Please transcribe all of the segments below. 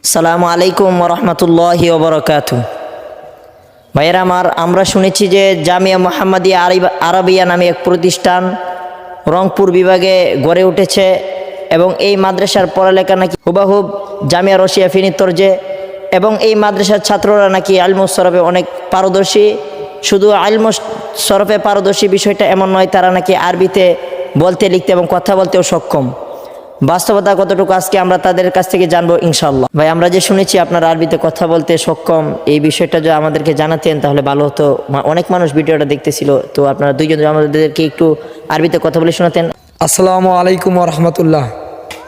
আসসালামু আলাইকুম ওরহমতুল্লাহি ওবরাকাতুহু। ভাইয়েরা আমার, আমরা শুনেছি যে জামিয়া মুহাম্মাদিয়া আরাবিয়া নামে এক প্রতিষ্ঠান রংপুর বিভাগে গড়ে উঠেছে এবং এই মাদ্রাসার পড়ালেখা নাকি হুবাহুব জামিয়া রশিয়া ফিনি তরজে, এবং এই মাদ্রাসার ছাত্ররা নাকি আলমুস সরফে অনেক পারদর্শী। শুধু আলমুস সরফে পারদর্শী বিষয়টা এমন নয়, তারা নাকি আরবিতে বলতে, লিখতে এবং কথা বলতেও সক্ষম। বাস্তবতা কতটুকু আজকে আমরা তাদের কাছ থেকে জানবো ইনশাআল্লাহ। ভাই, আমরা যে শুনেছি আপনারা আরবিতে কথা বলতে সক্ষম, এই বিষয়টা যদি আমাদেরকে জানাতেন তাহলে ভালো হতো। অনেক মানুষ ভিডিওটা দেখতেছিল, তো আপনারা দুইজন আমাদেরকে একটু আরবিতে কথা বলে শোনাতেন। আসসালামু আলাইকুম ওরহমতুল্লাহ।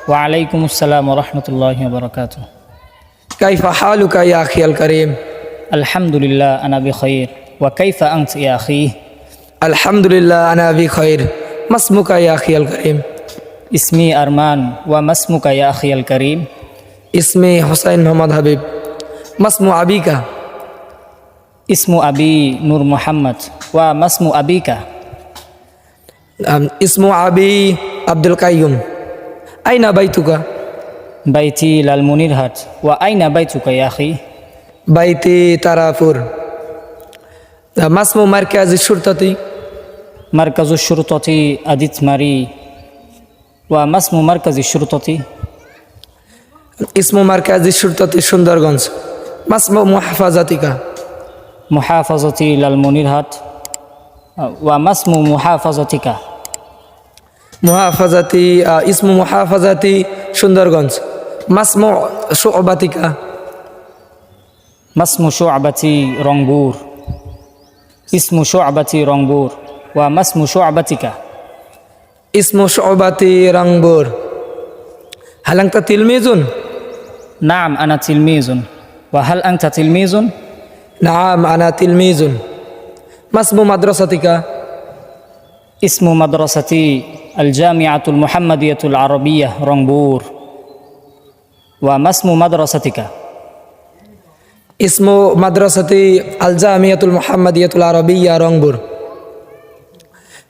ওয়ালাইকুম আসসালাম ওরহমতুল্লাহি ওয়াবারাকাতুহু। কাইফা হালুকা ইয়া আখি আল করিম? আলহামদুলিল্লাহ আনা বিখাইর। ওয়া কাইফা আনতা ইয়া আখি? আলহামদুলিল্লাহ আনা বিখাইর। মাসমুকা ইয়া আখি আল করিম? ইসমি আরমান। ওয়া মাসমুকা ইয়া আখি আল করিম? ইসমি হুসাইন মোহাম্মদ হাবিব। মাসমু আবিকা? ইসমু আবি নূর মুহাম্মদ। ওয়া মাসমু আবিকা? ইসমু আবি আব্দুল কাইয়ুম। আইনা বাইতুকা? বাইতি লালমনিরহাট। ওয়া আইনা বাইতুকা ইয়া আখি? বাইতি তারাপুর। মাসমু মারকাজি শুরতাতি? মারকাজু শুরততি আদিতমারি। ওয়া মাসমু মারকাজি শুরততি? ইসমু মারকাজি শুরতাতি সুন্দরগঞ্জ। মাসমু মুহাফাজাতিকা? মুহাফাজতি লালমনিরহাট। ওয়া মাসমু মুহাফাজতিকা? মুহাফাজাতি ইসমু মুহাফাজাতি সুন্দরগঞ্জ। মাসমু শুবাতিকা? মাসমু শুআবাতি রংপুর। ইসমু শুআবাতি রংপুর। ওয়া মাসমু শুআবাতিকা? ইসমু শুবাতি রংপুর। হালাংতা তিলমিজুন? নাম আনা তিলমিজুন। ওয়া হাল আনতা তিলমিজুন? নাম আনা তিলমিজুন। মাসমু মাদ্রাসাতিকা? ইসমু মাদ্রাসাতি আল জামিআতুল মুহাম্মাদিয়াতুল আরাবিয়া রংপুর। ওয়া মাসমু মাদ্রাসাতিকা? ইসমু মাদ্রাসাতি আল জামিয়াতুল মুহাম্মাদিয়াতুল আরাবিয়া রংপুর।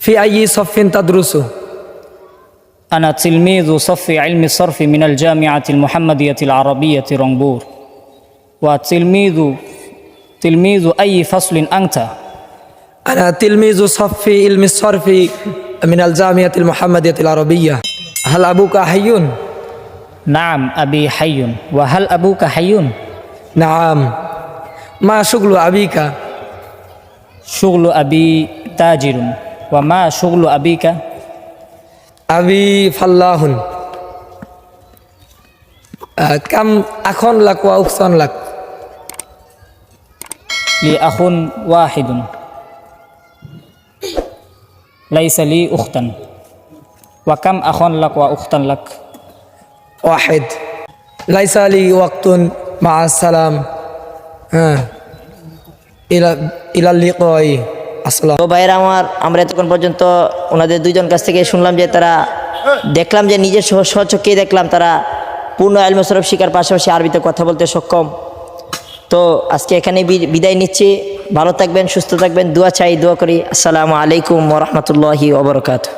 ফি আইয়ি সফিন তাদরুসু? আনা তিলমিজু সফি ইলমি সরফি মিনাল জামিআতিল মুহাম্মাদিয়াতিল আরাবিয়াতি রংপুর। ওয়া তিলমিজু আইয়ি ফাসলিন আনতা? আনা তিলমিজু সফি ইলমি সরফি মিনাল জামিয়াতিল মুহাম্মাদিয়াতিল আরাবিয়া। হাল আবুকা হাইয়ুন? নাম আবি হাইয়ুন। ওয়া হাল আবুকা হাইয়ুন? নাম। মা শুগলু আবিকা? শুগলু আবি তাজিরুন। ওয়া মা শুগলু আবিকা? আবি ফাল্লাহুন। কাম আখন লাক ওয়া উখসান লাক? লি আখুন ওয়াহিদুন। লাইসা লি উখতান। ওয়া কাম আখন লাক ওয়া উখতান লাক? ওয়াহিদ। লাইসা লি ওয়াক্তুন মা আসসালাম। ইলা লিকাই। আসসালাম। তো ভাইয়েরা আমার, আমরা এতক্ষণ পর্যন্ত ওনাদের দুইজন কাছ থেকে শুনলাম যে তারা, দেখলাম যে নিজের স্বচক্ষেই দেখলাম তারা পূর্ণ ইলমে সরফ শিকার পাশাপাশি আরবিতে কথা বলতে সক্ষম। তো আজকে এখানে বিদায় নিচ্ছি। ভালো থাকবেন, সুস্থ থাকবেন, দোয়া চাই, দোয়া করি। আসসালামু আলাইকুম ওরহমতুল্লাহি ওবরাকাতুহু।